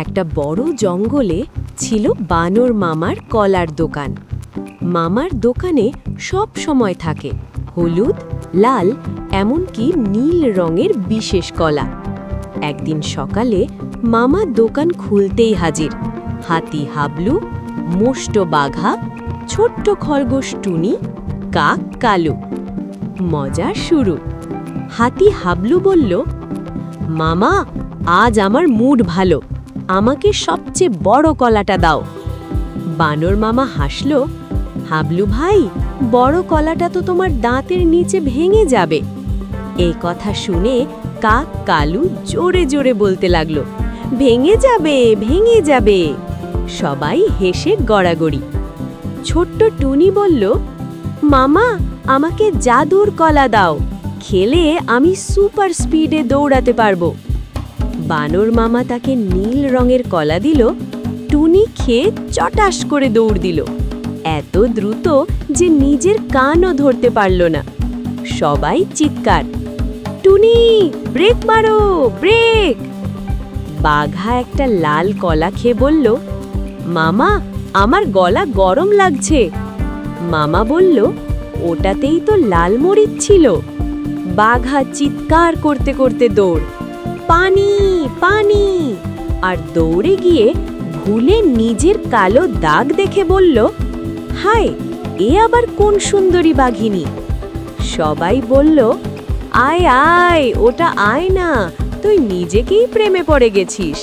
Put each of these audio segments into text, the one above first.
একটা বড় জঙ্গলে ছিল বানর মামার কলার দোকান। মামার দোকানে সব সময় থাকে হলুদ, লাল, এমনকি নীল রঙের বিশেষ কলা। একদিন সকালে মামা দোকান খুলতেই হাজির, হাতি হাবলু, মোষ্ট বাঘা, ছোট্ট খরগোশ টুনি, কাক কালু। মজা শুরু। হাতি হাবলু বলল, মামা, আজ আমার মুড ভালো, আমাকে সবচেয়ে বড় কলাটা দাও। বানর মামা হাসল, হাবলু ভাই, বড় কলাটা তো তোমার দাঁতের নিচে ভেঙে যাবে। এই কথা শুনে কাক কালু জোরে জোরে বলতে লাগলো, ভেঙে যাবে, ভেঙে যাবে। সবাই হেসে গড়াগড়ি। ছোট্ট টুনি বলল, মামা, আমাকে জাদুর কলা দাও, খেলে আমি সুপার স্পিডে দৌড়াতে পারবো। বানর মামা তাকে নীল রঙের কলা দিল। টুনি খেয়ে চটাস করে দৌড় দিল, এত দ্রুত যে নিজের কানও ধরতে পারল না। সবাই চিৎকার, টুনি, ব্রেক মারো, ব্রেক। বাঘা একটা লাল কলা খেয়ে বলল, মামা, আমার গলা গরম লাগছে। মামা বলল, ওটাতেই তো লাল মরিচ ছিল। বাঘা চিৎকার করতে করতে দৌড়, পানি, পানি। আর দৌড়ে গিয়ে ভুলে নিজের কালো দাগ দেখে বলল, হায়, এ আবার কোন সুন্দরী বাঘিনী। সবাই বলল, আয় আয়, ওটা আয় না, তুই নিজেকেই প্রেমে পড়ে গেছিস।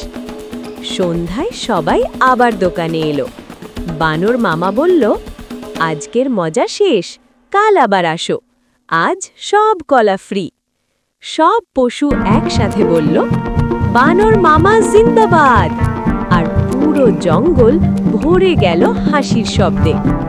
সন্ধ্যায় সবাই আবার দোকানে এলো। বানর মামা বলল, আজকের মজা শেষ, কাল আবার আসো, আজ সব কলা ফ্রি। সব পশু একসাথে বলল, বানর মামা জিন্দাবাদ। আর পুরো জঙ্গল ভরে গেল হাসির শব্দে।